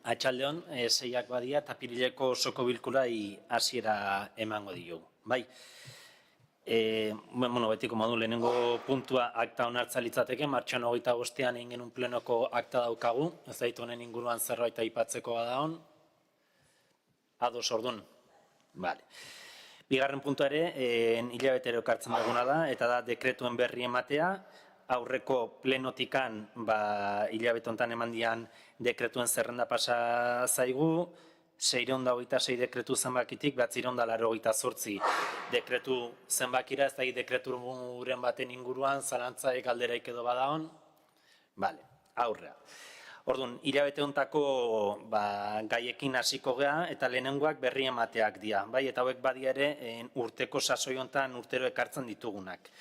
Atxaldeon, seiak badia eta apirileko osoko bilkurai hasiera emango diogu. Bai, betiko modu lehenengo puntua akta onartza litzateke, martxoan 25ean egin genuen plenoko akta daukagu, ez daitu honen inguruan zerbait aipatzeko bada hon. Ados ordun. Vale. Bigarren puntua ere, hilabetero ekartzen duguna da, eta da dekretuen berri ematea, aurreko plenotikan hilabete honetan eman dian dekretuen zerrenda pasa zaigu, 626 dekretu zenbakitik, 988 dekretu zenbakira, ez da dekreturen baten inguruan, zalantzaik alderaik edo badaon. Vale, aurrea. Orduan, hilabete honetako gaiekin hasiko gea eta lehenengoak berri emateak dira. Bai, eta hauek badia ere urteko sasoi honetan urtero ekartzen ditugunak.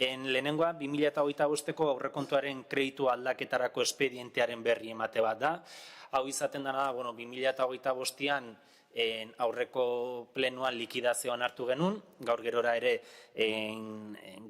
Lehenengoa, 2025ko aurrekontuaren kreditu aldaketarako espedientearen berri emate bat da. Hau izaten dena da, 2025an aurreko plenuan likidazioan hartu genuen, gaur gerora ere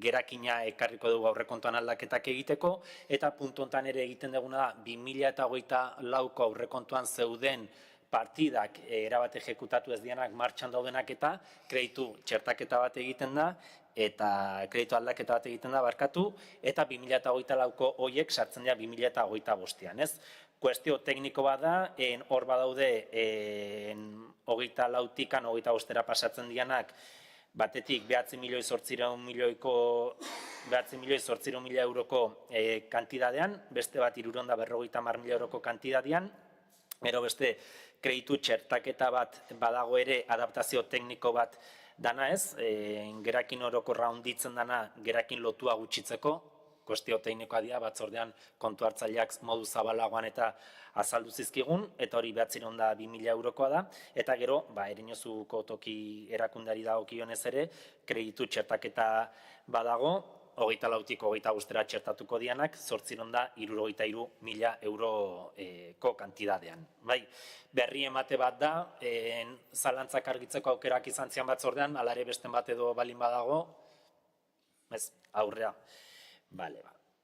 gerakina ekarriko dugu aurrekontuan aldaketak egiteko, eta puntu honetan ere egiten duguna da, 2024ko aurrekontuan zeuden partidak erabat ejekutatu ez dianak martxan daudenak eta kreditu txertaketa bat egiten da, eta kreditu aldaketa bat egiten da barkatu, eta 2024ko horiek sartzen dira 2025an, ez? Kuestio tekniko bat da, hor badaude 24tikan 25era pasatzen dianak, batetik 9.800.000 euroko kantidadean, beste bat 350.000 euroko kantidadean, gero beste kreditu txertaketa bat badago ere adaptazio tekniko bat dana ez, gerakin orokorra honditzen dana gerakin lotua gutxitzeko, kuestio teknikoa dira batzordean kontu hartzaileak modu zabalagoan eta azaldu zizkigun, eta hori 900.000 eurokoa da, eta gero, Ereñozuko toki erakundari dagokionez ere, kreditu txertaketa badago, 24tik 25era txertatuko dianak, 863.000 euroko kantidadean. Bai, berri emate bat da, zalantzak argitzeko aukerak izan zian batzordean, alare besten bat edo balin badago, ez, aurrea. Bale,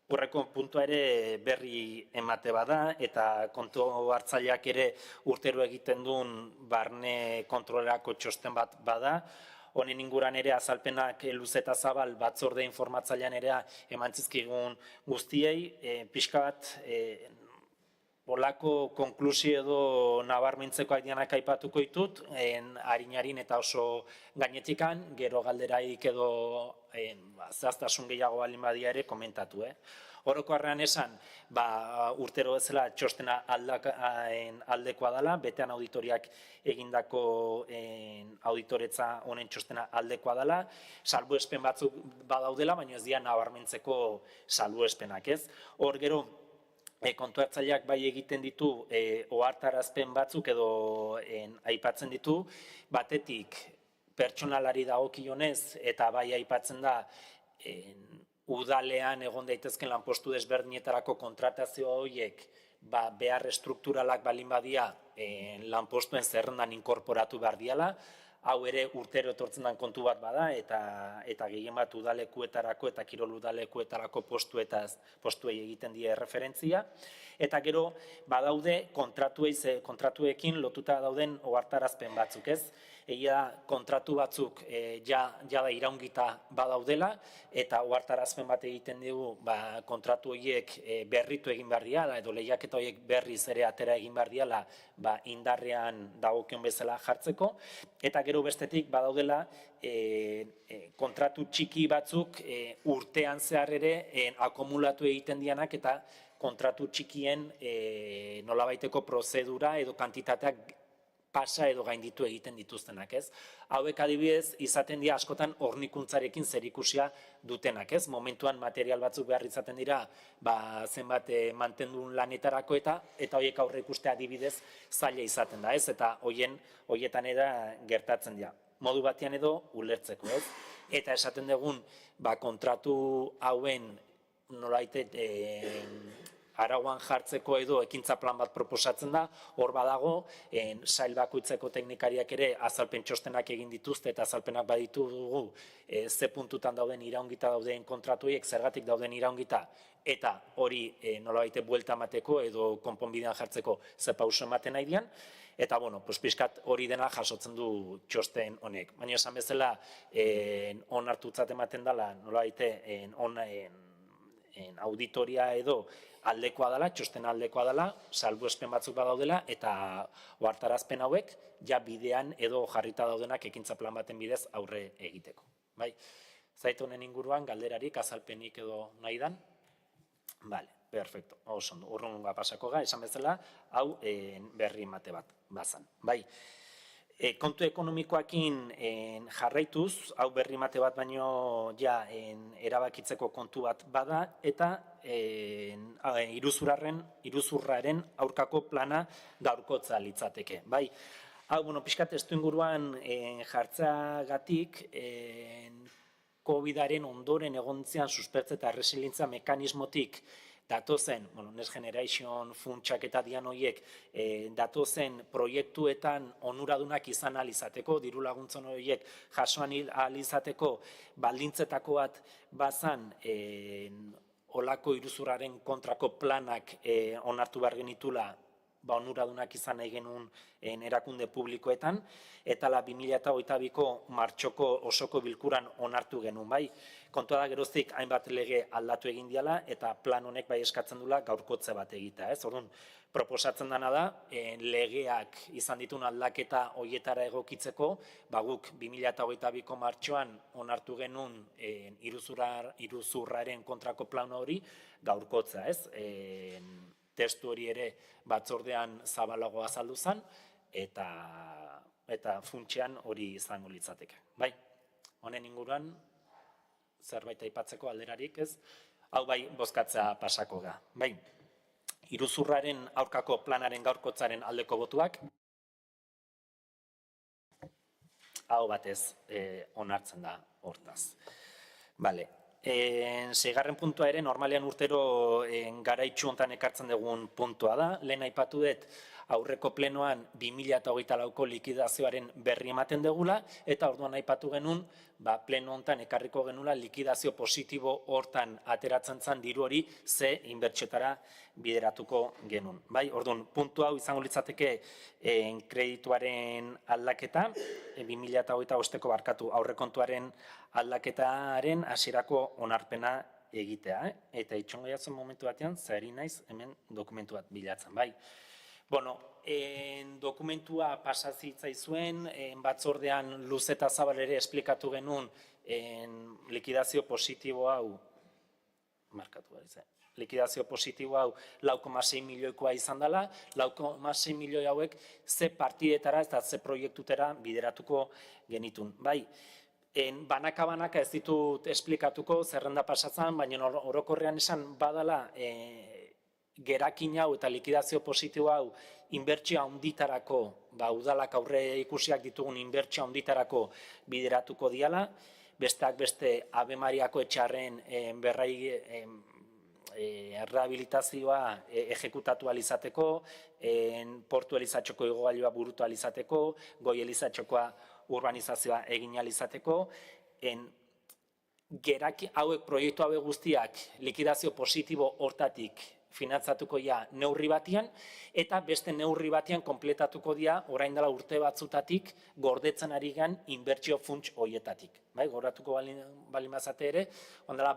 Horreko puntua ere berri emate bada, eta kontu hartzaileak ere urtero egiten duen barne kontrolerako txosten bat bada, honen inguran ere azalpenak luze eta zabal batzorde informatzailean ere emantzizkigun guztiei, pixka bat olako konklusio edo nabarmentzeko dianak aipatuko ditut, harinarin eta oso gainetikan, gero galderaik edo zehaztasun gehiago balin badia ere komentatu. Orokorrean esan, urtero bezala txostena aldekoa dela, betean auditoriak egindako auditoretza honen txostena aldekoa dela, salbuespen batzuk badaudela, baina ez dira nabarmentzeko salbuespenak, ez? Hor gero, kontu hartzaileak bai egiten ditu ohartarazpen batzuk edo aipatzen ditu, batetik pertsonalari dagokionez eta bai aipatzen da udalean egon daitezken lanpostu desberdinetarako kontratazio horiek behar estrukturalak balin badia lanpostuen zerrendan inkorporatu behar diala, hau ere urtero etortzen den kontu bat bada, eta gehien bat udalekuetarako eta kirol udalekuetarako postuei egiten die referentzia. Eta gero, badaude kontratuekin lotuta dauden ohartarazpen batzuk, ez? Egia kontratu batzuk jada iraungita badaudela, eta ohartarazpen bat egiten dugu kontratu horiek berritu egin behar diala, edo lehiaketa horiek berriz ere atera egin behar diala indarrean dagokion bezala jartzeko, eta gero bestetik badaudela kontratu txiki batzuk urtean zehar ere akumulatu egiten dianak eta kontratu txikien nolabaiteko prozedura edo kantitateak pasa edo gainditu egiten dituztenak, ez? Hauek adibidez izaten dira askotan hornikuntzarekin zerikusia dutenak, ez? Momentuan material batzuk behar izaten dira zenbat mantendun lanetarako eta horiek aurre ikustea adibidez zaila izaten da, ez? Eta horietan era gertatzen dira. Modu batean edo ulertzeko, ez? Eta esaten dugun kontratu hauen nolaitet arauan jartzeko edo ekintza plan bat proposatzen da, hor badago, sail bakoitzeko teknikariak ere azalpen txostenak egin dituzte eta azalpenak baditugu ze puntutan dauden iraungita dauden kontratuiek, zergatik dauden iraungita, eta hori nolabait buelta emateko edo konponbidean jartzeko ze pauso ematen nahi dian, eta, pixkat hori dena jasotzen du txosten honek. Baina esan bezala, onartutzat ematen dela, nolabait, auditoria edo aldekoa dela, txosten aldekoa dela, salbuespen batzuk badaudela, eta ohartarazpen hauek, ja bidean edo jarrita daudenak ekintza plan baten bidez aurre egiteko. Bai, zait honen inguruan, galderarik, azalpenik edo nahi dan? Bale, perfecto, oso ondo, urrunga pasako ga, esan bezala, hau berri emate bat bazan. Bai, kontu ekonomikoakin jarraituz, hau berri emate bat baino ja erabakitzeko kontu bat bada, eta iruzurraren aurkako plana gaurkotza litzateke. Bai, hau, pixkat testu inguruan jartzeagatik, COVID-aren ondoren egontzean suspertze eta resilientzia mekanismotik datozen, Next Generation funtsak eta dian horiek, datozen proiektuetan onuradunak izan alizateko, diru laguntzon horiek jasoan alizateko baldintzetako bat bazan olako iruzurraren kontrako planak onartu behar genitula onuradunak izan nahi genuen erakunde publikoetan, eta 2022ko martxoko osoko bilkuran onartu genuen, bai. Kontua da geroztik hainbat lege aldatu egin diala, eta plan honek bai eskatzen dula gaurkotze bat egitea, ez? Orduan, proposatzen dena da, legeak izan ditun aldaketa hoietara egokitzeko, guk 2022ko martxoan onartu genuen iruzurraren kontrako plan hori gaurkotza, ez? Testu hori ere batzordean zabalago azaldu zen, eta funtsean hori izango litzateke. Bai, honen inguruan, zerbait aipatzeko alderarik ez, hau bai bozkatzea pasako ga. Bai, iruzurraren aurkako planaren gaurkotzaren aldeko botuak, hau batez onartzen da hortaz. Bale. Seigarren puntua ere, normalean urtero garaitxu hontan ekartzen dugun puntua da. Lehen aipatu dut aurreko plenoan 2024ko likidazioaren berri ematen degula, eta orduan aipatu genuen, pleno hontan ekarriko genula likidazio positibo hortan ateratzen zan diru hori ze inbertsiotara bideratuko genuen. Bai, orduan, puntu hau izango litzateke kredituaren aldaketa, 2025ko barkatu aurrekontuaren aldaketaren hasierako onarpena egitea. Eta itxongo jatzen momentu batean, zehari naiz hemen dokumentu bat bilatzen, bai. Dokumentua pasazitzaizuen, batzordean luze eta zabal ere esplikatu genuen likidazio positibo hau, markatu behar izan, likidazio positibo hau 4,6 milioikoa izan dela, 4,6 milioi hauek ze partidetara eta ze proiektutera bideratuko genitun. Bai, banaka-banaka ez ditut esplikatuko zerrenda pasatzen, baina orokorrean esan badala gerakin hau eta likidazio positibo hau inbertsio handitarako, udalak aurre ikusiak ditugun inbertsio handitarako bideratuko diala, besteak beste Ave Mariako etxarren rehabilitazioa ejekutatu alizateko, Portu Elizatxoko igogailua burutu alizateko, Goi Elizatxokoa urbanizazioa egin alizateko, proiektu hauek guztiak likidazio positibo hortatik finantzatuko ja neurri batian, eta beste neurri batian kompletatuko dia orain dela urte batzutatik gordetzen ari gan inbertsio funts hoietatik. Gordatuko bali mazate ere, ondela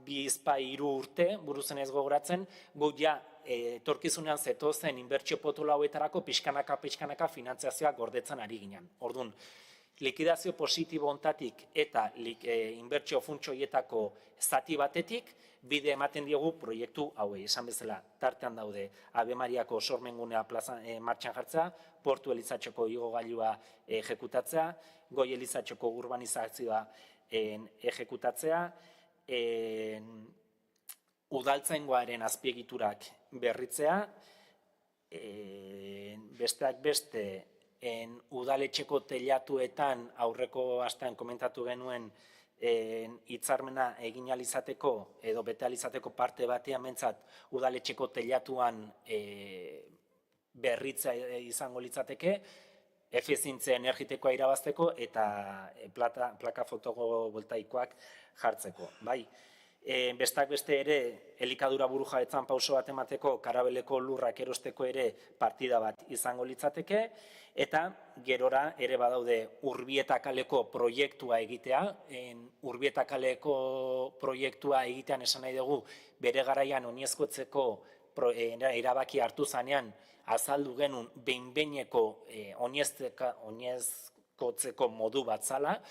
2-3 urte, buruzen ez gogoratzen, gu ja etorkizunean zetozen inbertsio potula hauetarako pixkanaka finantziazioa gordetzen ari ginen. Orduan, likidazio positibo hontatik eta inbertsio funts hoietako zati batetik, bide ematen diogu proiektu hauei, esan bezala, tartean daude Ave Mariako sormengunea martxan jartzea, Portu Elizatxoko igogailua ejekutatzea, Goi Elizatxoko urbanizazioa ejekutatzea, udaltzaingoaren azpiegiturak berritzea, besteak beste, udaletxeko teilatuetan aurreko astean komentatu genuen hitzarmena egin alizateko edo bete alizateko parte batean mentzat udaletxeko teilatuan berritza izango litzateke, efizientzia energetikoa irabazteko eta plaka fotovoltaikoak jartzeko. Bai, bestak beste ere, elikadura burujabetzan pauso bat emateko Karabeleko lurrak erosteko ere partida bat izango litzateke, eta gerora ere badaude Urbieta kaleko proiektua egitea. Urbieta kaleko proiektua egitean esan nahi dugu bere garaian oinezkotzeko erabaki hartu zanean azaldu genuen behin-behineko oinezkotzeko modu bat zala,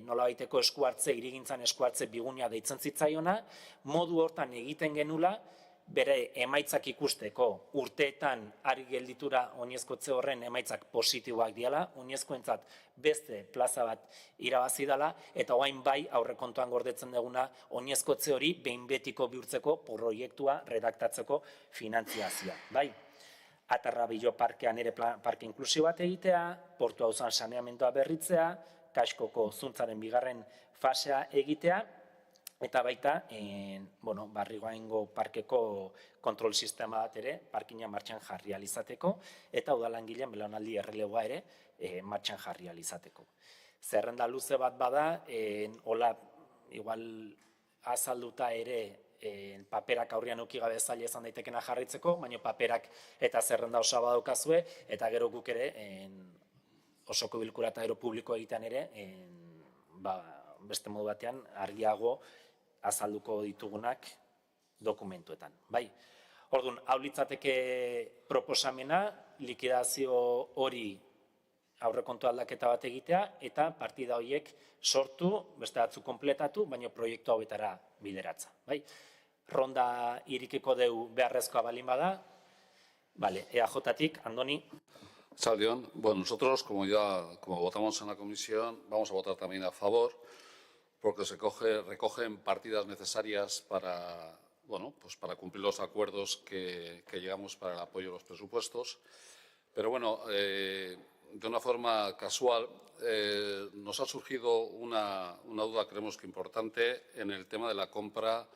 nolabaiteko eskuartze, hirigintzan eskuartze bigunea deitzen zitzaiona, modu hortan egiten genula, bere emaitzak ikusteko urteetan ari gelditura oinezkotze horren emaitzak positiboak diala, oinezkoentzat beste plaza bat irabazi dela, eta orain bai aurrekontuan gordetzen duguna oinezkotze hori behin betiko bihurtzeko proiektua redaktatzeko finantziazioa. Bai, Atarrabillo parkean ere parke inklusio bat egitea, Portu Auzan saneamendua berritzea, Kaskoko zuntzaren bigarren fasea egitea, eta baita, Barrigoaingo parkeko kontrol sistema bat ere, parkina martxan jarri alizateko, eta udalangileen belaunaldi erreleboa ere martxan jarri alizateko. Zerrenda luze bat bada, hola, igual azalduta ere, paperak aurrian uki gabe zaila izan daitekena jarritzeko, baina paperak eta zerrenda osa badaukazue, eta gero guk ere, osoko bilkura eta gero publiko egitean ere, beste modu batean argiago azalduko ditugunak dokumentuetan. Bai, orduan, hau litzateke proposamena, likidazio hori aurrekontu aldaketa bat egitea, eta partida horiek sortu, beste batzu kompletatu, baina proiektu hauetara bideratza. Bai, ronda irikiko deu beharrezkoa balin bada, EAJ-tik, Andoni. Saldión, bueno, nosotros como votamos en la comisión, vamos a votar también a favor, porque se recogen partidas necesarias para cumplir los acuerdos que llegamos para el apoyo a los presupuestos. Pero bueno, de una forma casual, nos ha surgido una duda, creemos que importante, en el tema de la compra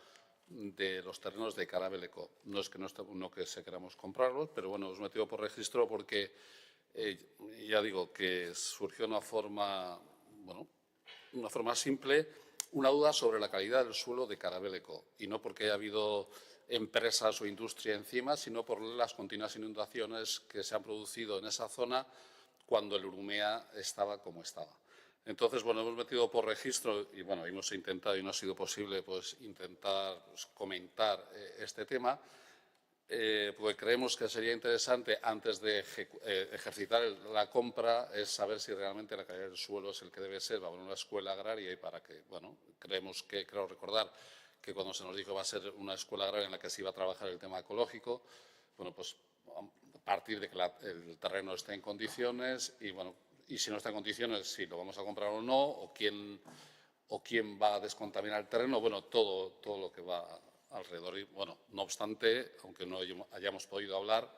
de los terrenos de Karabeleko. No es que no que se queramos comprarlos, pero bueno, hemos metido por registro porque ya digo que surgió una forma simple, una duda sobre la calidad del suelo de Karabeleko, y no porque haya habido empresas o industria encima, sino por las continuas inundaciones que se han producido en esa zona cuando el Urumea estaba como estaba. Entonces, bueno, hemos metido por registro y, bueno, hemos intentado, y no ha sido posible, intentar comentar este tema, porque creemos que sería interesante, antes de ejercitar la compra, es saber si realmente la calidad del suelo es el que debe ser. Va a haber una escuela agraria y para que, creo recordar que cuando se nos dijo que va a ser una escuela agraria en la que se iba a trabajar el tema ecológico, a partir de que el terreno esté en condiciones y si no está en condiciones, si lo vamos a comprar o no, o quién va a descontaminar el terreno, todo lo que va alrededor. Y, no obstante, aunque no hayamos podido hablar,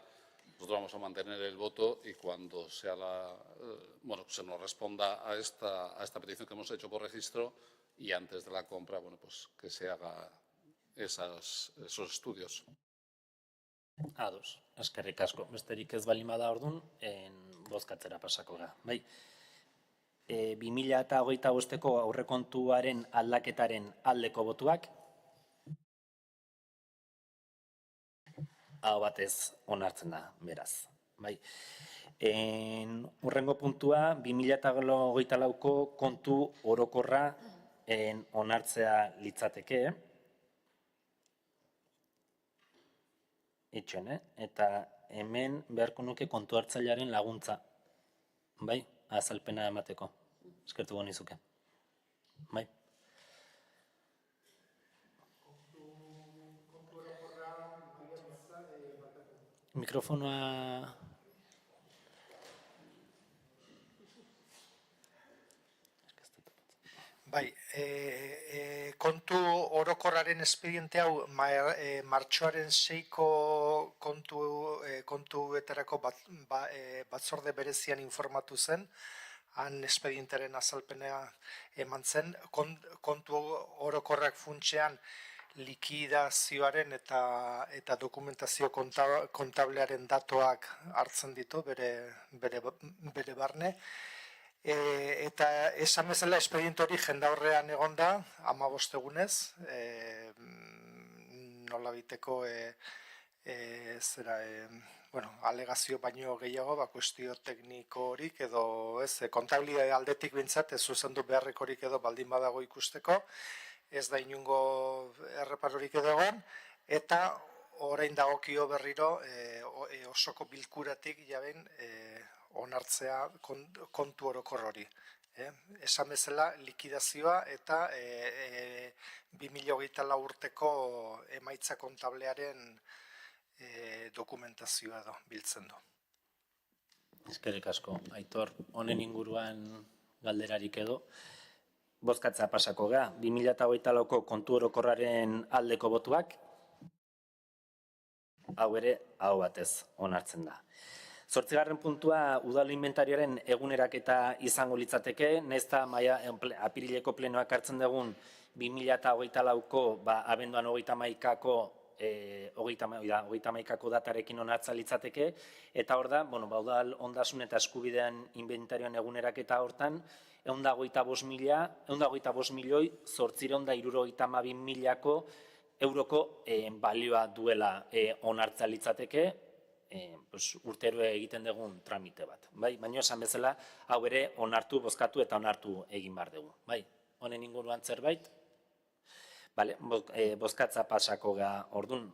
nosotros vamos a mantener el voto y cuando sea se nos responda a esta petición que hemos hecho por registro y antes de la compra, que se haga esos estudios. Ados, eskerrik asko. Besterik ez balin bada orduan, bozkatzera pasako da. Bai, 2025ko aurrekontuaren aldaketaren aldeko botuak, hau batez onartzen da, beraz. Bai, hurrengo puntua, 2024ko kontu orokorra onartzea litzateke, itxen, eta hemen beharko nuke kontu hartzailearen laguntza. Bai, azalpena emateko. Eskertuko nizuke. Bai. Mikrofonoa... Bai, kontu orokorraren espediente hau martxoaren 6ko kontuetarako batzorde berezian informatu zen. han espedientaren azalpena eman zen, kontu orokorrak funtsean likidazioaren eta dokumentazio kontablearen datuak hartzen ditu bere barne. Eta esan bezala espediente hori jendaurrean egon da, 15 egunez, nolabiteko alegazio baino gehiago, kuestio tekniko horik edo kontabilitate aldetik bintzat, ez zuzendu beharrekorik edo baldin badago ikusteko, ez da inungo erreparorik edo egon, eta orain dagokio berriro osoko bilkuratik jaben onartzea kontu orokor hori. Esan bezala likidazioa eta 2024 urteko emaitza kontablearen dokumentazioa edo biltzen du. Eskerrik asko, Aitor, honen inguruan galderarik edo. Bozkatzea pasako gara, 2024ko kontu orokorraren aldeko botuak, hau ere, hau batez onartzen da. 8. puntua udal inventarioaren eguneraketa izango litzateke, nahiz eta apirileko plenoak hartzen dugun 2024ko abenduan 31ko datarekin onartza litzateke, eta hor da, udal ondasun eta eskubidean inventarioan eguneraketa hortan, 155.872.872.000 euroko balioa duela onartza litzateke, urtero egiten dugun tramite bat. Baina esan bezala, hau ere onartu, bozkatu eta onartu egin behar dugu. Honen inguruan zerbait? Bozkatza pasako ga ordun.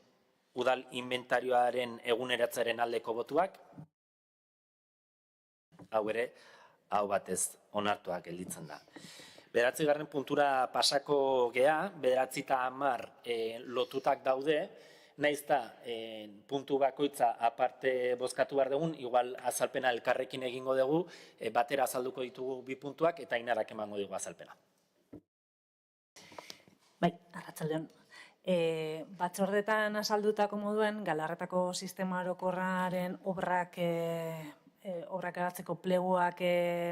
Udal inventarioaren eguneratzaren aldeko botuak, hau ere, hau batez onartuak gelditzen da. 9. puntura pasako gea, 9 eta 10 lotutak daude, nahiz eta puntu bakoitza aparte bozkatu behar dugun, igual azalpena elkarrekin egingo dugu, batera azalduko ditugu 2 puntuak eta Ainarak emango dugu azalpena. Bai, arratsaldeon. Batzordetan azaldutako moduen, Galarretako sistema orokorraren obrak eratzeko pleguak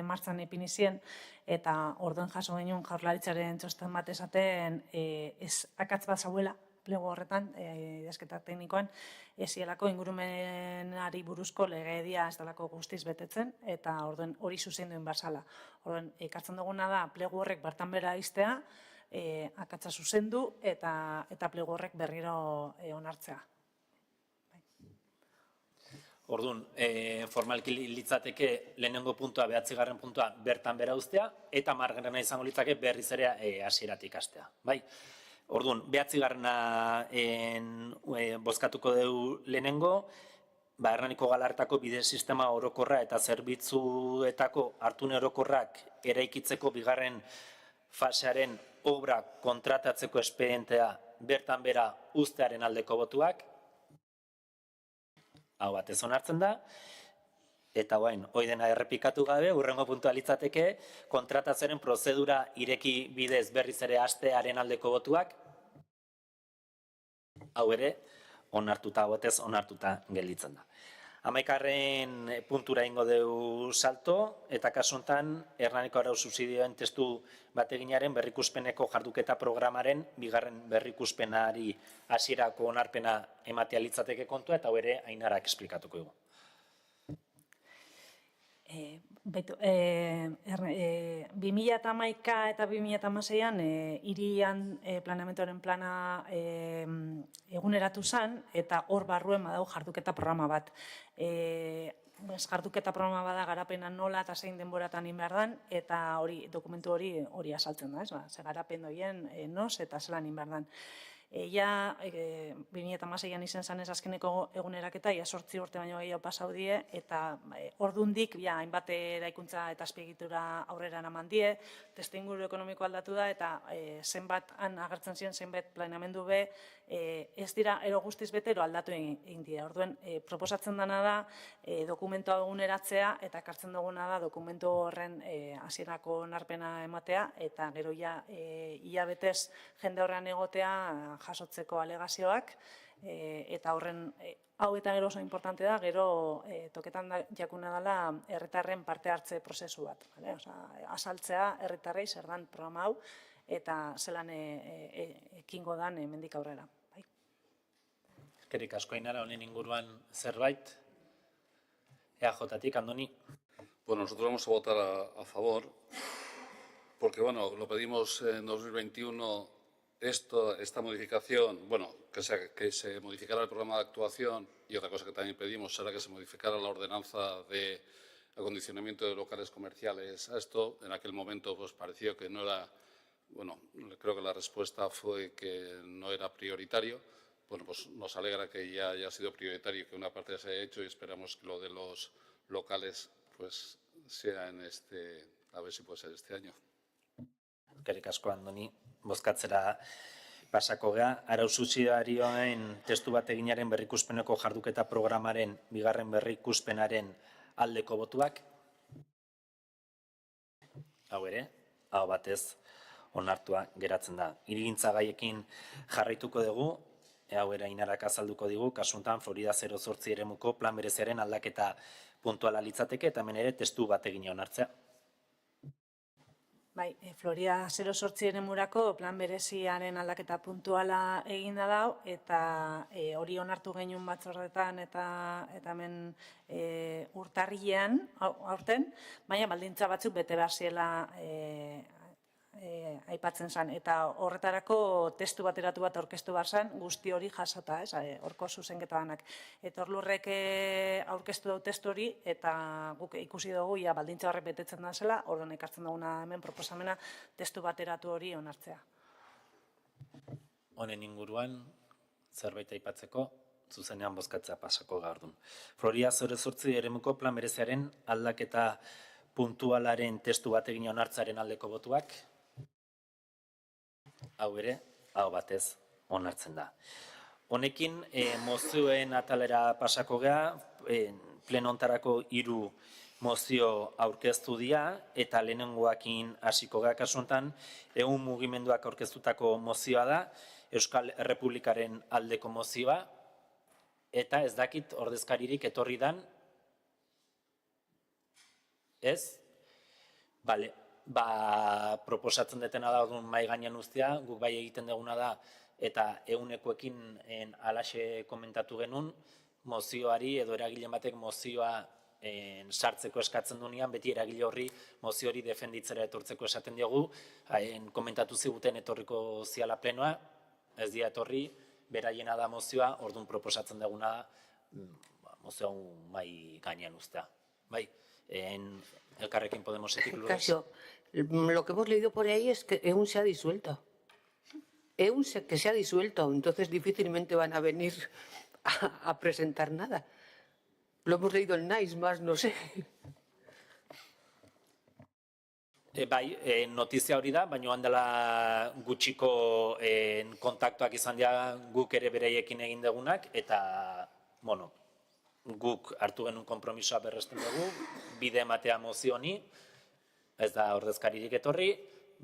martxan ipini zien, eta orduan jaso genuen Jaurlaritzaren txosten bat esaten akats bat zauela, plego horretan, idazketa teknikoan, ezielako ingurumenari buruzko legedia ez dalako guztiz betetzen, eta orduen hori zuzenduen bazala. Orduen, ekartzen duguna da, plego horrek bertan bera iztea, akatsa zuzendu, eta plego horrek berriro onartzea. Orduan, formalki litzateke lehenengo puntua, 9. puntua bertan bera uztea, eta 10. izango litzake berriz ere hasieratik hastea. Orduan, 9. bozkatuko dugu lehenengo, Hernaniko Galarretako bide sistema orokorra eta zerbitzuetako hartune orokorrak eraikitzeko 2. fasearen obra kontratatzeko espedientea bertan bera uztearen aldeko botuak, hau batez onartzen da, eta hoi dena errepikatu gabe, hurrengo puntua litzateke, kontratazioaren prozedura ireki bidez berriz ere hastearen aldeko botuak, hau ere, onartuta batez onartuta gelditzen da. 11. puntura ingo dugu salto, eta kasu honetan, Hernaniko arau subsidioen testu bateginaren berrikuspeneko jarduketa programaren 2. berrikuspenari hasierako onarpena ematea litzateke kontua, eta hau ere Ainarak esplikatuko dugu. 2011 eta 2016an hirian planeamenduaren plana eguneratu zen, eta hor barruen badau jarduketa programa bat. Jarduketa programa bada garapena nola eta zein denboratan egin behar den, eta dokumentu hori azaltzen da, ze garapen doien noz eta zelan egin behar den. 2016an izen zanez azkeneko eguneraketa, 8 urte baino gehiago pasau die, eta ordundik hainbat eraikuntza eta azpiegitura aurrera eman die, testuinguru ekonomiko aldatu da, eta zenbat han agertzen ziren zenbait planeamendu be, ez dira ero guztiz betero aldatu egin die. Orduen, proposatzen dena da dokumentua eguneratzea, eta ekartzen duguna da dokumentu horren hasierako onarpena ematea, eta gero ia betez jende horrean egotea jasotzeko alegazioak, eta horren, hau eta gero oso importante da, gero toketan jakuna dela herritarren parte hartze prozesu bat. Azaltzea herritarrei zer dan programa hau, eta zelan ekingo dan hemendik aurrera. Eskerrik asko Ainara, honen inguruan zerbait? EAJ-tik, Andoni? Bueno, nosotros vamos a votar a favor, porque bueno, lo pedimos en 2021 esta modificación, bueno, que se modificara el programa de actuación, y otra cosa que también pedimos era que se modificara la ordenanza de acondicionamiento de locales comerciales a esto. En aquel momento pues pareció que no era, bueno, creo que la respuesta fue que no era prioritario. Bueno, pues nos alegra que ya haya sido prioritario y que una parte ya se haya hecho, y esperamos que lo de los locales pues sea a ver si puede ser este año. Eskerrik asko, Andoni. Bozkatzera pasako gea. Arau subsidiarioen testu bateginaren berrikuspeneko jarduketa programaren bigarren berrikuspenaren aldeko botuak. Hau ere, hau batez onartua geratzen da. Hirigintza gaiekin jarraituko dugu, hau ere Ainarak azalduko digu, kasuntan Florida 08 eremuko plan bereziaren aldaketa puntuala litzateke, eta hemen ere testu bategina onartzea. Bai, Florida 08 eremurako plan bereziaren aldaketa puntuala eginda dau, eta hori onartu genuen batzordetan eta hemen urtarrilean aurten, baina baldintza batzuk bete behar ziela aipatzen zen, eta horretarako testu bateratu bat aurkeztu behar zen, guzti hori jasota, horko zuzenketa danak. Eta Horlurrek aurkeztu dau testu hori, eta guk ikusi dugu, baldintza horrek betetzen da zela, orduan ekartzen duguna hemen proposamena testu bateratu hori onartzea. Honen inguruan, zerbait aipatzeko, zuzenean bozkatzea pasako gaur dun. Florida 08 eremuko plan bereziaren aldaketa puntualaren testu bategin onartzaren aldeko botuak. Hau ere, hau batez onartzen da. Honekin, mozioen atalera pasako gea, pleno hontarako 3 mozio aurkeztu dira, eta lehenengoakin hasiko gea kasu honetan, ehun mugimenduak aurkeztutako mozioa da, Euskal Errepublikaren aldeko mozioa, eta ez dakit ordezkaririk etorri dan, ez? Bale, proposatzen detena da mahai gainean uztea, guk bai egiten duguna da, eta ehunekoekin alaxe komentatu genuen, mozioari edo eragile batek mozioa sartzeko eskatzen duenean, beti eragile horri mozio hori defenditzera etortzeko esaten diogu, komentatu ziguten etorriko ziala plenoa, ez dira etorri, beraiena da mozioa, orduan proposatzen duguna da, mozioa mahai gainean uztea. Bai, Elkarrekin Podemosetik Lourdes. Lo que hemos leído por ahí es que EUN se ha disuelto. EUN que se ha disuelto, entonces difícilmente van a venir a presentar nada. Lo hemos leído en NAIS más, no sé. Bai, notizia hori da, baina handela gutxiko kontaktuak izan dira guk ere bereiekin egin dugunak, eta, bueno, guk hartu genuen konpromisoa berresten dugu, bide ematea mozio honi, ez da ordezkaririk etorri,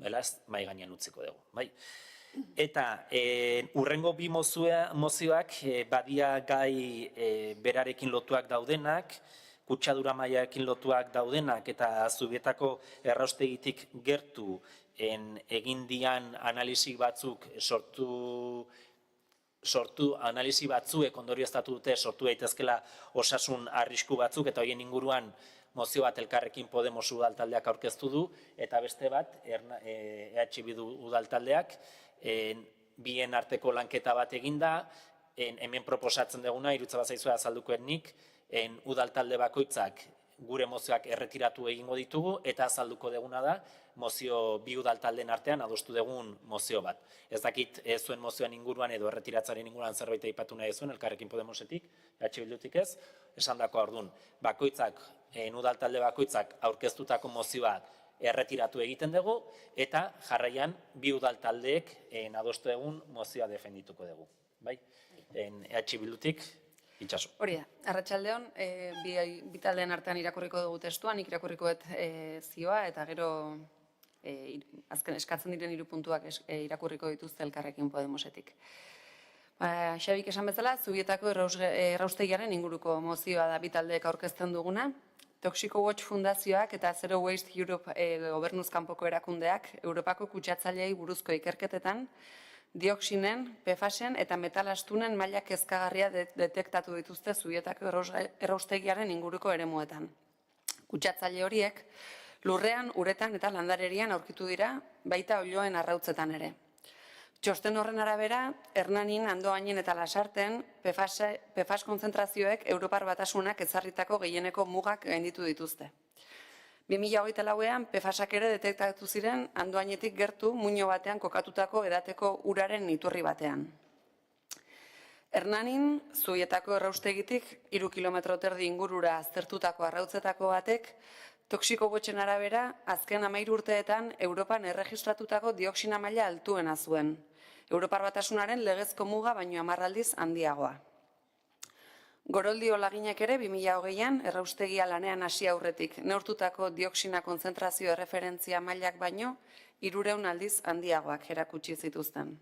belaz, mahai gainean utziko dugu. Bai. Eta urrengo 2 mozioak badia gai berarekin lotuak daudenak, kutsadura mailarekin lotuak daudenak, eta Zubietako erraustegitik gertu egin dian analizi batzuk analizi batzuek ondorioztatu dute sortu daitezkela osasun arrisku batzuk, eta horien inguruan mozio bat Elkarrekin Podemos udaltaldeak aurkeztu du, eta beste bat EH Bildu udaltaldeak bien arteko lanketa bat eginda, hemen proposatzen duguna, irutza bazaizua azaldukoen nik, udaltalde bakoitzak gure mozioak erretiratu egingo ditugu, eta azalduko duguna da, mozio 2 udaltaldeen artean adostu dugun mozio bat. Ez dakit zuen mozioan inguruan edo erretiratzaren inguruan zerbait aipatu nahi zuen, Elkarrekin Podemosetik, EH Bildutik ez, esan dako ordun. Bakoitzak, udaltalde bakoitzak aurkeztutako mozioak erretiratu egiten dugu, eta jarraian 2 udaltaldeek adostu dugun mozioa defendituko dugu. Bai? EH Bildutik, itxaso. Hori da, arratsaldeon, bi taldeen artean irakurriko dugu testuan, nik irakurrikoet zioa, eta gero azken eskatzen diren 3 puntuak irakurriko dituzte Elkarrekin Podemosetik. Xabik esan bezala, Zubietako erraustegiaren inguruko mozioa da bitaldeek aurkezten duguna. Toxico Watch Fundazioak eta Zero Waste Europe gobernuz kanpoko erakundeak Europako kutsatzaileei buruzko ikerketetan dioxinen, PFAS-en eta metalastunen maila kezkagarria detektatu dituzte Zubietako erraustegiaren inguruko eremuetan. Kutsatzaile horiek lurrean, uretan eta landarerian aurkitu dira, baita oiloen arrautzetan ere. Txosten horren arabera, Hernanin, Andoainen eta Lasarten PFAS konzentrazioek Europar Batasunak ezarritako gehieneko mugak gainditu dituzte. 2024an PFASak ere detektatu ziren Andoainetik gertu muino batean kokatutako edateko uraren iturri batean. Hernanin, Zubietako erraustegitik 3 kilometro terdi ingurura aztertutako arrautzetako batek Toxico Watchen arabera, azken 13 urteetan Europan erregistratutako dioxina maila altuena zuen. Europar Batasunaren legezko muga baino 10 aldiz handiagoa. Goroldi olaginek ere 2020an erraustegia lanean hasi aurretik neurtutako dioxina konzentrazio erreferentzia mailak baino 300 aldiz handiagoak erakutsi zituzten.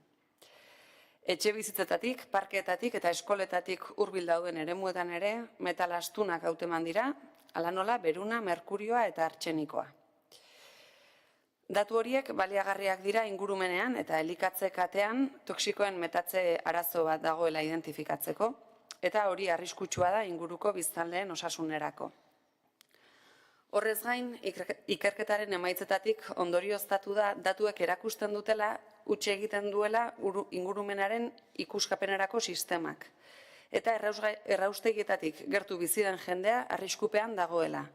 Etxe bizitzetatik, parkeetatik eta eskoletatik hurbil dauden eremuetan ere metal astunak hauteman dira, hala nola beruna, merkurioa eta artxenikoa. Datu horiek baliagarriak dira ingurumenean eta elikatze katean toxikoen metatze arazo bat dagoela identifikatzeko, eta hori arriskutsua da inguruko biztanleen osasunerako. Horrez gain, ikerketaren emaitzetatik ondorioztatu da datuek erakusten dutela utzi egiten duela ingurumenaren ikuskapenerako sistemak. Eta erraustegietatik gertu bizi den jendea arriskupean dagoela.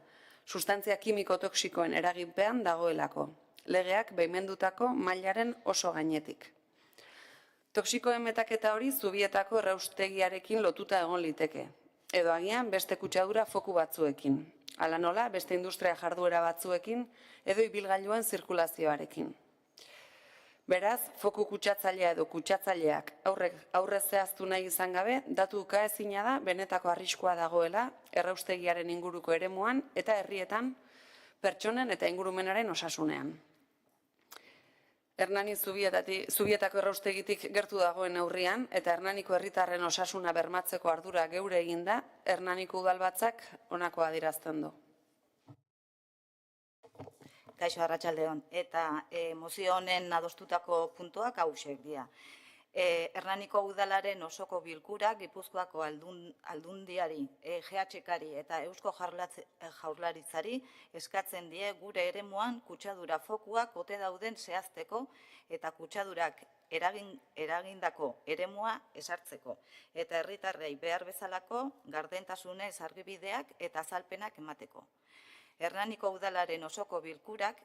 Sustantzia kimiko toxikoen eraginpean dagoelako. Legeak baimendutako mailaren oso gainetik. Toxikoen metaketa hori Zubietako erraustegiarekin lotuta egon liteke. Edo agian beste kutsadura foku batzuekin. Hala nola beste industria jarduera batzuekin edo ibilgailuen zirkulazioarekin. Beraz, foku kutsatzailea edo kutsatzaileak aurrez zehaztu nahi izan gabe, datu ukaezina da benetako arriskua dagoela erraustegiaren inguruko eremuan eta herrietan pertsonen eta ingurumenaren osasunean. Hernani Zubietako erraustegitik gertu dagoen neurrian eta Hernaniko herritarren osasuna bermatzeko ardura geure eginda, Hernaniko udalbatzak honako adierazten du. Kaixo, arratsaldeon. Eta mozio honen adostutako puntuak hauexek dira. Hernaniko udalaren osoko bilkurak Gipuzkoako aldundiari, GHKari eta Eusko Jaurlaritzari eskatzen die gure eremuan kutsadura fokuak ote dauden zehazteko eta kutsadurak eragindako eremua esartzeko eta herritarrei behar bezalako gardentasunez argibideak eta azalpenak emateko. Hernaniko udalaren osoko bilkurak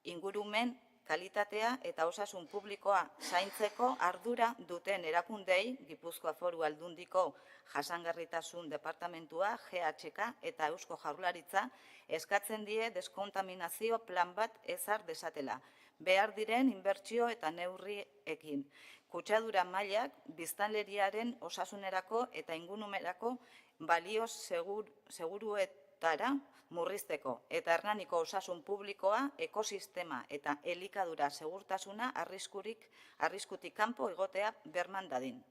ingurumen kalitatea eta osasun publikoa zaintzeko ardura duten erakundei Gipuzkoa Foru Aldundiko Jasangarritasun Departamentua, GHK eta Eusko Jaurlaritza eskatzen die deskontaminazio plan bat ezar desatela, behar diren inbertsio eta neurriekin. Kutsadura mailak biztanleriaren osasunerako eta ingurumerako balio seguruetara murrizteko eta Hernaniko osasun publikoa, ekosistema eta elikadura segurtasuna arriskutik kanpo egotea berman dadin.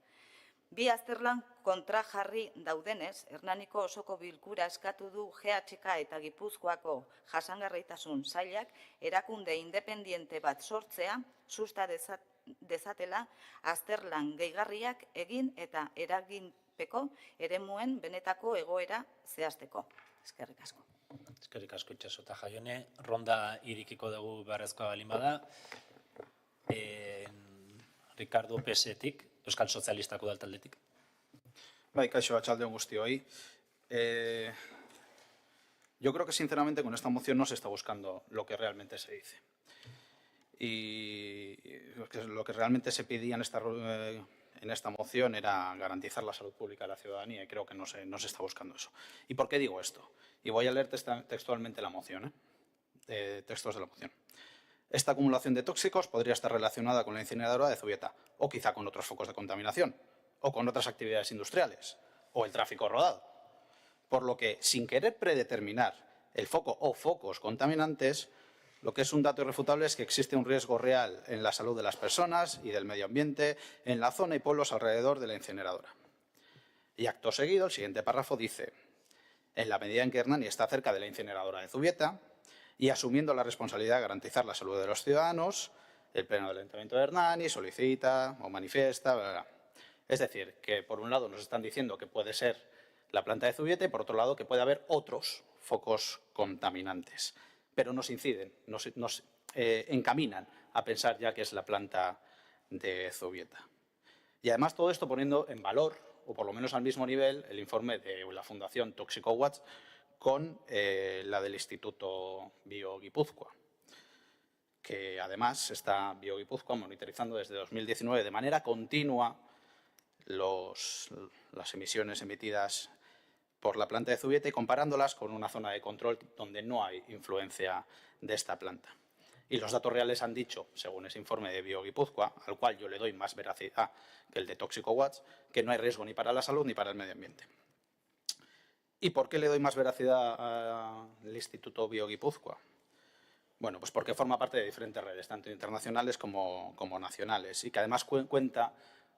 Bi azterlan kontra jarri daudenez, Hernaniko osoko bilkura eskatu du GHK eta Gipuzkoako Jasangarritasun sailak erakunde independiente bat sortzea, susta dezatela azterlan gehigarriak egin eta eraginpeko eremuen benetako egoera zehazteko. Eskerrik asko. Eskerrik asko Itxaso eta Jaione. Ronda irikiko dugu beharrezkoa balin bada. Ricardo PS-etik, Euskal Sozialistako udaltaldetik. Bai, kaixo, arratsaldeon guztioi. Yo creo que sinceramente con esta moción no se está buscando lo que realmente se dice. Y lo que realmente se pedía en esta moción era garantizar la salud pública de la ciudadanía y creo que no se está buscando eso. ¿Y por qué digo esto? Y voy a leer textualmente la moción, textos de la moción. Esta acumulación de tóxicos podría estar relacionada con la incineradora de Zubieta o quizá con otros focos de contaminación o con otras actividades industriales o el tráfico rodado. Por lo que, sin querer predeterminar el foco o focos contaminantes, Lo que es un dato irrefutable es que existe un riesgo real en la salud de las personas y del medio ambiente en la zona y pueblos alrededor de la incineradora. Y acto seguido, el siguiente párrafo dice: en la medida en que Hernani está cerca de la incineradora de Zubieta y asumiendo la responsabilidad de garantizar la salud de los ciudadanos, el Pleno del Ayuntamiento de Hernani solicita o manifiesta, bla, bla. Es decir, que por un lado nos están diciendo que puede ser la planta de Zubieta y por otro lado que puede haber otros focos contaminantes, pero nos inciden, nos encaminan a pensar ya que es la planta de Zubieta. Y además todo esto poniendo en valor, o por lo menos al mismo nivel, el informe de la Fundación ToxicoWatch con la del Instituto BioGipuzkoa, que además está BioGipuzkoa monitorizando desde 2019 de manera continua las emisiones emitidas por la planta de Zubieta y comparándolas con una zona de control donde no hay influencia de esta planta. Y los datos reales han dicho, según ese informe de BioGipuzkoa, al cual yo le doy más veracidad que el de ToxicoWatch, que no hay riesgo ni para la salud ni para el medio ambiente. ¿Y por qué le doy más veracidad al Instituto BioGipuzkoa? Bueno, pues porque forma parte de diferentes redes, tanto internacionales como nacionales, y que además cuenta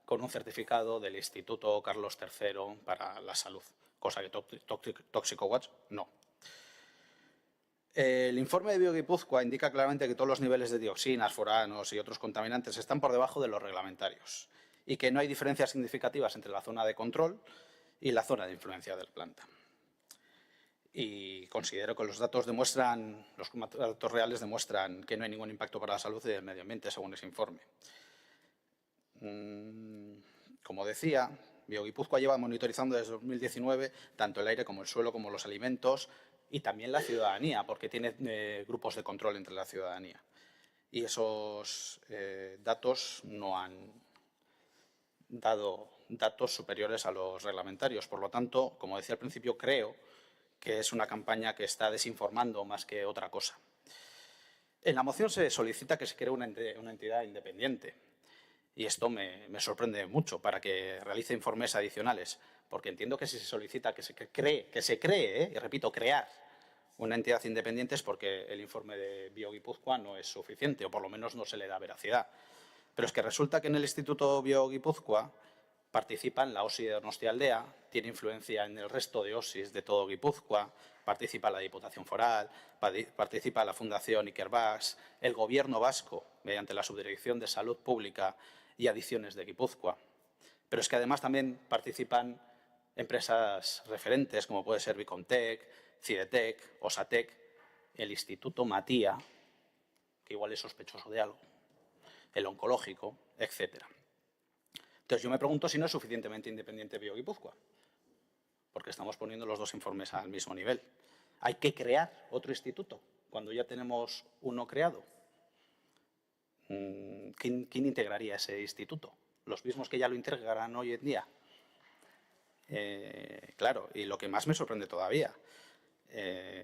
con un certificado del Instituto Carlos III para la salud, cosa que ToxicoWatch no. El informe de BioGipuzkoa indica claramente que todos los niveles de dioxinas, furanos y otros contaminantes están por debajo de los reglamentarios y que no hay diferencias significativas entre la zona de control y la zona de influencia de la planta. Y considero que los datos reales demuestran que no hay ningún impacto para la salud y el medio ambiente, según ese informe. Como decía, BioGipuzkoa lleva monitorizando desde 2019 tanto el aire como el suelo como los alimentos y también la ciudadanía, porque tiene grupos de control entre la ciudadanía. Y esos datos no han dado datos superiores a los reglamentarios. Por lo tanto, como decía al principio, creo que es una campaña que está desinformando más que otra cosa. En la moción se solicita que se cree una entidad independiente. Y esto me sorprende mucho para que realice informes adicionales, porque entiendo que si se solicita que se cree, y repito, crear una entidad independiente es porque el informe de BioGipuzkoa no es suficiente, o por lo menos no se le da veracidad. Pero es que resulta que en el Instituto BioGipuzkoa participan la OSI de Donostialdea, tiene influencia en el resto de OSIs de todo Guipúzcoa, participa la Diputación Foral, participa la Fundación Ikerbasque, el Gobierno vasco, mediante la Subdirección de Salud Pública y Adicciones de Guipúzcoa. Pero es que además también participan empresas referentes, como puede ser Vicomtec, Cidetec, Osatec, el Instituto Matia, que igual es sospechoso de algo, el Oncológico, etcétera. Entonces, yo me pregunto si no es suficientemente independiente BioGipuzkoa, porque estamos poniendo los dos informes al mismo nivel. ¿Hay que crear otro instituto cuando ya tenemos uno creado? ¿Quién integraría ese instituto? ¿Los mismos que ya lo integran hoy en día? Claro, y lo que más me sorprende todavía,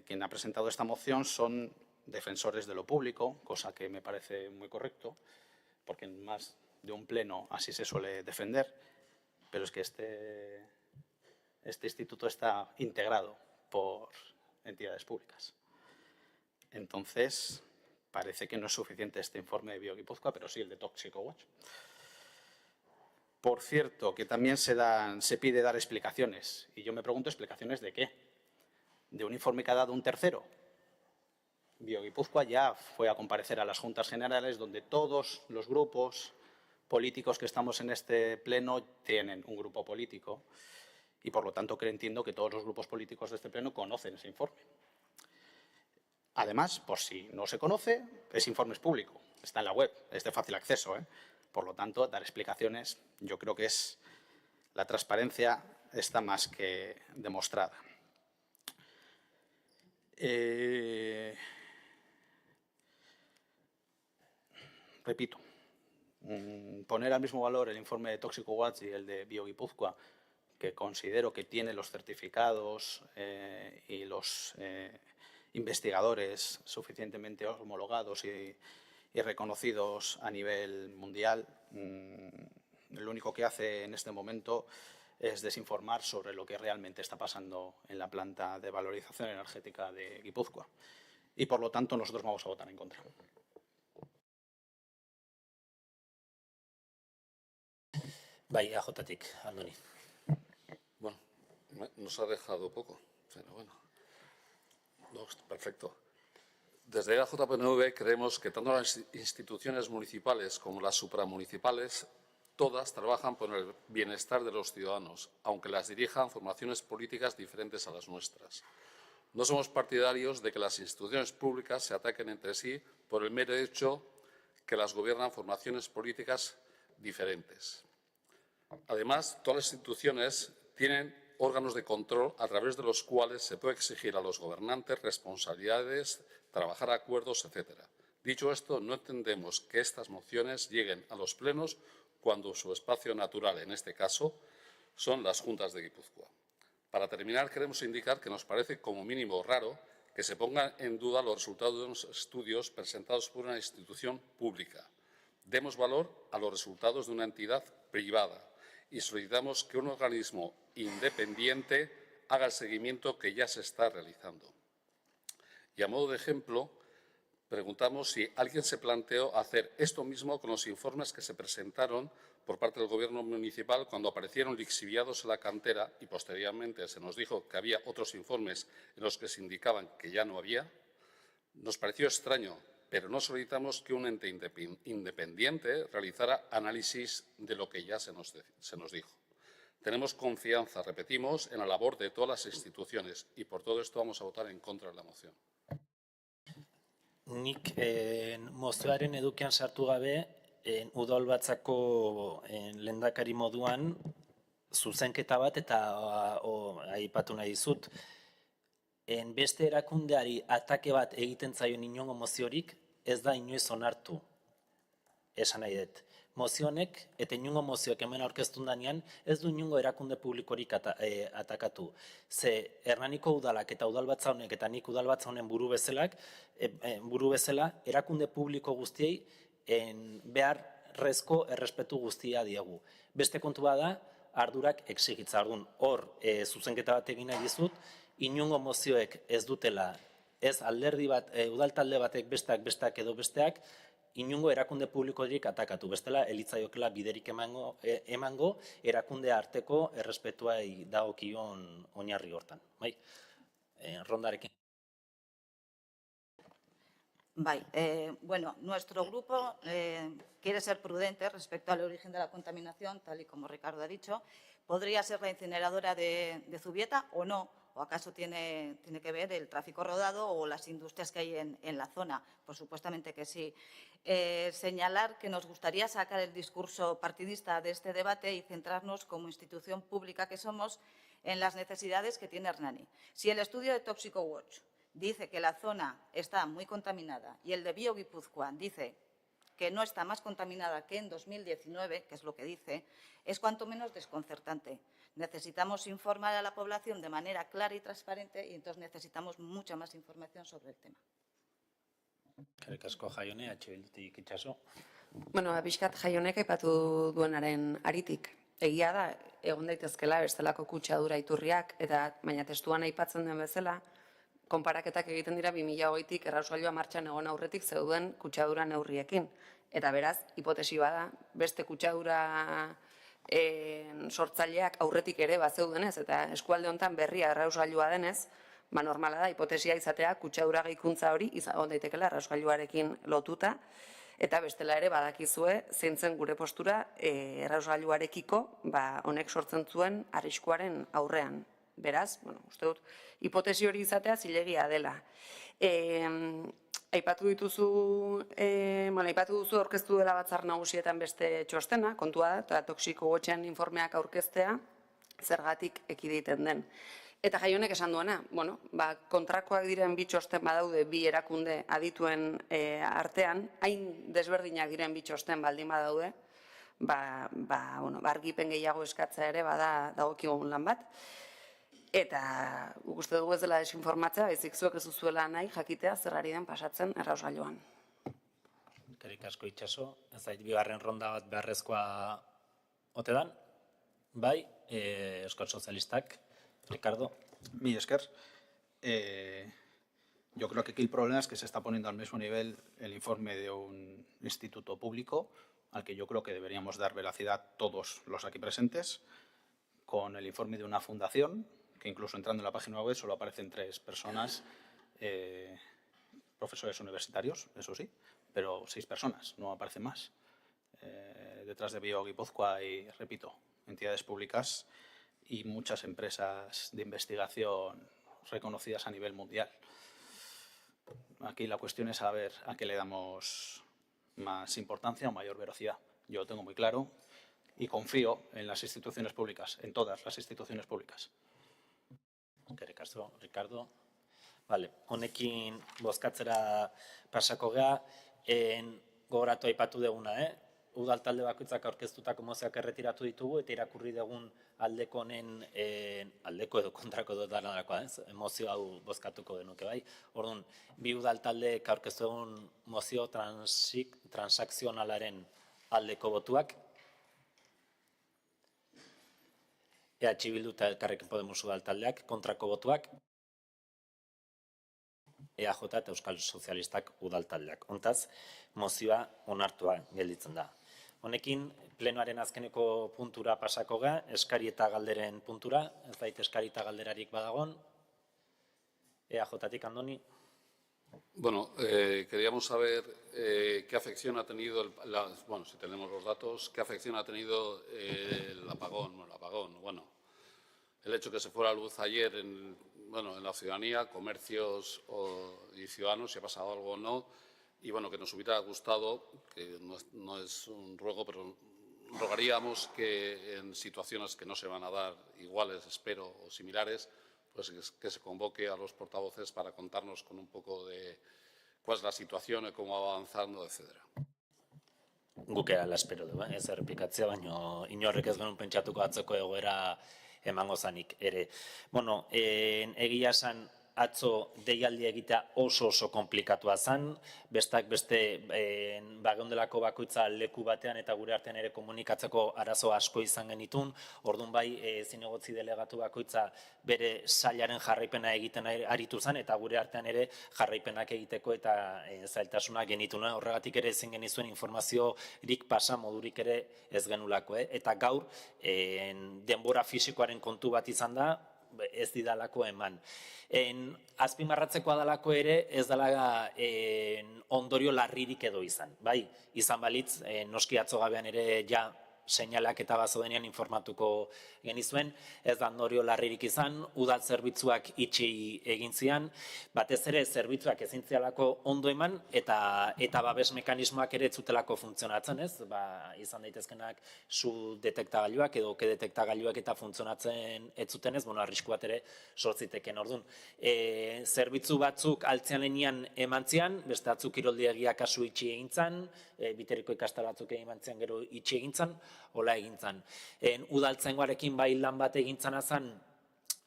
quien ha presentado esta moción son defensores de lo público, cosa que me parece muy correcto, porque en más de un pleno así se suele defender, pero es que este instituto está integrado por entidades públicas. Entonces, parece que no es suficiente este informe de BioGipuzkoa, pero sí el de ToxicoWatch. Por cierto, que también se pide dar explicaciones, y yo me pregunto, ¿explicaciones de qué? ¿De un informe que ha dado un tercero? BioGipuzkoa ya fue a comparecer a las Juntas Generales, donde todos los grupos políticos que estamos en este pleno tienen un grupo político y, por lo tanto, entiendo que todos los grupos políticos de este pleno conocen ese informe. Además, por si no se conoce, ese informe es público, está en la web, es de fácil acceso, Por lo tanto, dar explicaciones, yo creo que la transparencia está más que demostrada. Repito, poner al mismo valor el informe de ToxicoWatch y el de BioGipuzkoa, que considero que tiene los certificados y los investigadores suficientemente homologados y reconocidos a nivel mundial, lo único que hace en este momento es desinformar sobre lo que realmente está pasando en la planta de valorización energética de Guipúzcoa. y por lo tanto nosotros vamos a votar en contra. Bai, AJ-tik, Andoni. Bueno, nos ha dejado poco, pero bueno. No, perfecto. Desde AJPNV creemos que tanto las instituciones municipales como las supramunicipales, todas trabajan por el bienestar de los ciudadanos, aunque las dirijan formaciones políticas diferentes a las nuestras. No somos partidarios de que las instituciones públicas se ataquen entre sí por el mero hecho que las gobiernan formaciones políticas diferentes. Además, todas las instituciones tienen órganos de control a través de los cuales se puede exigir a los gobernantes responsabilidades, trabajar acuerdos, etc. Dicho esto, no entendemos que estas mociones lleguen a los plenos cuando su espacio natural, en este caso, son las Juntas de Guipúzcoa. Para terminar, queremos indicar que nos parece como mínimo raro que se pongan en duda los resultados de unos estudios presentados por una institución pública. Demos valor a los resultados de una entidad privada y solicitamos que un organismo independiente haga el seguimiento que ya se está realizando. Y a modo de ejemplo, preguntamos si alguien se planteó hacer esto mismo con los informes que se presentaron por parte del Gobierno municipal cuando aparecieron lixiviados en la cantera y posteriormente se nos dijo que había otros informes en los que se indicaban que ya no había. Nos pareció extraño, pero no solicitamos que un ente independiente realizara análisis de lo que ya se nos dijo. Tenemos confianza, repetimos, en la labor de todas las instituciones y por todo esto vamos a votar en contra de la moción. Nik mozioaren edukian sartu gabe, udalbatzako lehendakari moduan zuzenketa bat eta aipatu nahi dizut. Beste erakundeari atake bat egiten zaion inongo moziorik ez da inoiz onartu, esan nahi dut. Mozionek eta inongo mozioek hemen aurkeztun danean ez du inongo erakunde publikorik atakatu. Ze Hernaniko udalak eta udalbatza honek eta nik udalbatza honen buru bezala erakunde publiko guztiei beharrezko errespetu guztia diegu. Beste kontua da ardurak exigitza. Orduan, hor zuzenketa bat egin nahi dizut, inongo mozioek ez dutela, ez alderdi bat, udaltalde batek besteak edo besteak, inongo erakunde publikorik atakatu. Bestela, elitzaiokela biderik emango erakunde arteko errespetuai dagokion oinarri hortan. Rondarekin. Bueno, nuestro grupo quiere ser prudente respecto al origen de la contaminación, tal y como Ricardo ha dicho. ¿Podría ser la incineradora de Zubieta o no? ¿O acaso tiene que ver el tráfico rodado o las industrias que hay en la zona? Pues supuestamente que sí. Señalar que nos gustaría sacar el discurso partidista de este debate y centrarnos como institución pública que somos en las necesidades que tiene Hernani. Si el estudio de Toxico Watch dice que la zona está muy contaminada y el de BioGipuzkoa dice que no está más contaminada que en 2019, que es lo que dice, es cuanto menos desconcertante. Necesitamos informar a la población de manera clara y transparente y entonces necesitamos mucha más información sobre el tema. Eskerrik asko Jaione, Bildutik Itxaso. Bueno, pixkat Jaionek aipatu duenaren aritik. Egia da, egon daitezkela bestelako kutsadura iturriak, eta baina testuan aipatzen den bezala, konparaketak egiten dira 2008tik errauskailua martxan egon aurretik zeuden kutsadura neurriekin. Eta beraz, hipotesi bada, beste kutsadura sortzaileak aurretik ere bazeudenez, eta eskualde honetan berria errauskailua denez, normala da, hipotesia izatea kutsadura gehikuntza hori izan daitekela errauskailuarekin lotuta, eta bestela ere badakizue zeintzen gure postura errauskailuarekiko honek sortzen zuen arriskuaren aurrean. Beraz, uste dut, hipotesi hori izatea zilegia dela. Aipatu duzu aurkeztu dela Batzar Nagusietan beste txostena, kontua da, eta Toxiko Watchen informeak aurkeztea zergatik ekiditen den. Eta Jaionek esan duena, kontrakoak diren bi txosten badaude bi erakunde adituen artean, hain desberdinak diren bi txosten baldin badaude, argipen gehiago eskatzea ere bada dagokigun lan bat. Eta uste dugu ez dela desinformatzea, baizik zuek ez duzuela nahi jakitea zer ari den pasatzen errauskailuan. Eskerrik asko Itxaso, ez zait bigarren ronda bat beharrezkoa ote dan? Bai, Euskal Sozialistak, Ricardo. Mi esker. Yo creo que aquí el problema es que se está poniendo al mismo nivel el informe de un instituto público, al que yo creo que deberíamos dar veracidad todos los aquí presentes, con el informe de una fundación, que incluso entrando en la página web solo aparecen 3 personas, profesores universitarios, eso sí, pero 6 personas, no aparecen más. Detrás de Bio Guipúzcoa y, repito, entidades públicas y muchas empresas de investigación reconocidas a nivel mundial. Aquí la cuestión es saber a qué le damos más importancia o mayor veracidad. Yo lo tengo muy claro y confío en las instituciones públicas, en todas las instituciones públicas. Eskerrik asko, Ricardo. Vale, honekin bozkatzera pasako gea, gogoratu aipatu deguna, udal talde bakoitzak aurkeztutako mozioak erretiratu ditugu eta irakurri dugun aldeko honen, aldeko edo kontrako edo darakoa, mozio hau bozkatuko genuke bai. Orduan, bi udal taldeek aurkeztu dugun mozio transakzionalaren aldeko botuak, EH Bildu eta Elkarrekin Podemos udal taldeak kontrako botuak, EAJ eta Euskal Sozialistak udal taldeak. Hontaz, mozioa onartua gelditzen da. Honekin, plenoaren azkeneko puntura pasako ga, eskari eta galderen puntura, ez bait eskari eta galderarik badagon, EAJ-tik Andoni. Bueno, queríamos saber qué afección ha tenido, bueno, si tenemos los datos, qué afección ha tenido el apagón, el hecho que se fuera a luz ayer en la ciudadanía, comercios y ciudadanos, si ha pasado algo o no, y bueno, que nos hubiera gustado, que no es un ruego, pero rogaríamos que en situaciones que no se van a dar iguales, espero, o similares, pues que se convoque a los portavoces para contarnos con un poco de cuál es la situación y cómo va avanzando, etcétera. Guk ala espero du, ez errepikatzea, baina inorrek ez genuen pentsatuko atzoko egoera emango zanik ere. Bueno, egia esan atzo deialdi egitea oso komplikatuaa zen, bestak beste geundelako bakoitza leku batean eta gure artean ere komunikatzeko arazo asko izan genitun, orduan bai zinegotzi delegatu bakoitza bere sailaren jarraipena egiten aritu zen eta gure artean ere jarraipenak egiteko eta zailtasunak genitun. Horregatik ere ezin genizuen informaziorik pasa modurik ere ez genulako. Eta gaur denbora fisikoaren kontu bat izan da, ez didalako eman. Azpimarratzekoa dalako ere ez dela ondorio larririk edo izan. Bai, izan balitz, noski atzo gabean ere ja seinalak eta bazodenean informatuko genizuen, ez da ondorio larririk izan, udal zerbitzuak itxi egin zian, batez ere zerbitzuak ezin zialako ondo eman eta babes mekanismoak ere ez zutelako funtzionatzen, ez? Izan daitezkenak su detektagailuak edo ke detektagailuak eta funtzionatzen ez zutenez, arrisku bat ere sortziteken. Orduan, zerbitzu batzuk altzean lenian eman zian, beste batzuk kiroldiegia kasu itxi egin zan, Biteriko ikastaro batzuk eman zian gero itxi egin zan, hola egin zan. Udaltzaingoarekin bai lan bat egin zan azan,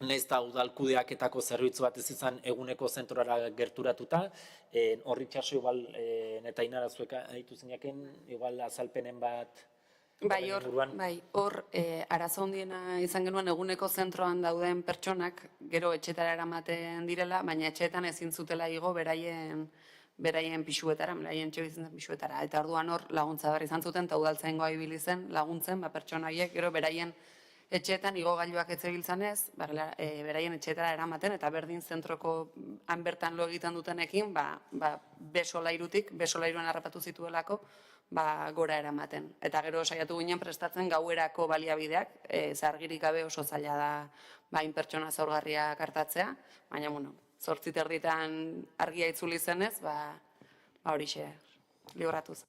nahiz eta udalkudeaketako zerbitzu bat ez izan eguneko zentrora gerturatuta, horri txaso igual, eta inarazuek haitu zinaken, igual azalpenen bat... Bai, hor, arazo handiena izan genuen eguneko zentroan dauden pertsonak, gero etxetara eramaten direla, baina etxeetan ezin zutela igo beraien pisuetara, beraien txebizen pisuetara. Eta orduan hor laguntza behar izan zuten, eta udaltzaingoa ibili zen laguntzen, pertsonaiek, gero beraien etxeetan igogailuak ez zebiltzanez, beraien etxeetara eramaten, eta berdin zentroko han bertan lo egiten dutenekin, besolairuan harrapatu zituelako, gora eramaten. Eta gero saiatu ginen prestatzen gauerako baliabideak, zargirik gabe oso zaila da pertsona zaurgarriak hartatzea, baina, 8:30 argia itzuli zenez, horixe libratuz.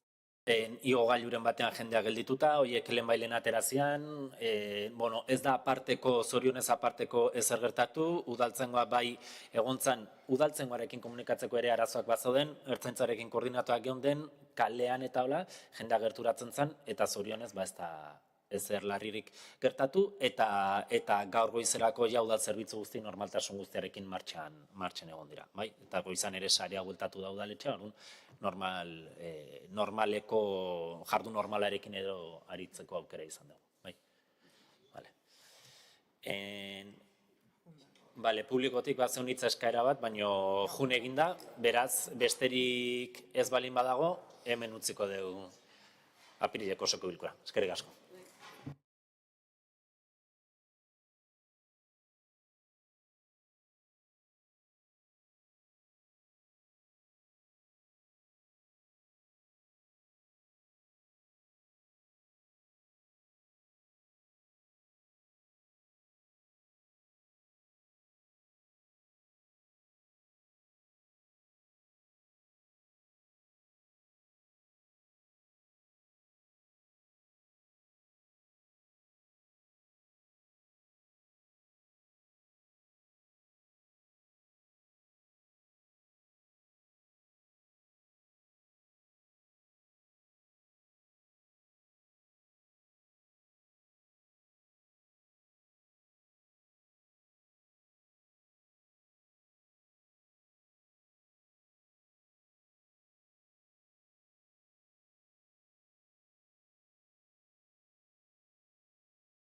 Igogailuren batean jendea geldituta, horiek lehenbailen aterazian, ez da aparteko, zorionez aparteko ezer gertatu, udaltzaingoa bai egontzan, udaltzaingoarekin komunikatzeko ere arazoak bazauden, ertzaintzarekin koordinatuak geunden, kalean eta hola, jendea gerturatzen zen, eta zorionez ez da ezer larririk gertatu, eta gaur goizerako udal zerbitzu guzti normaltasun guztiarekin martxan egon dira. Eta goizan ere sarea bueltatu da udaletxea, normaleko, jardun normalarekin edo aritzeko aukera izan dugu. Bale, publikotik bat zeunitza eskaera bat, baino jun eginda, beraz, besterik ez balin badago, hemen utziko dugu apirileko osoko bilkura. Eskerrik asko.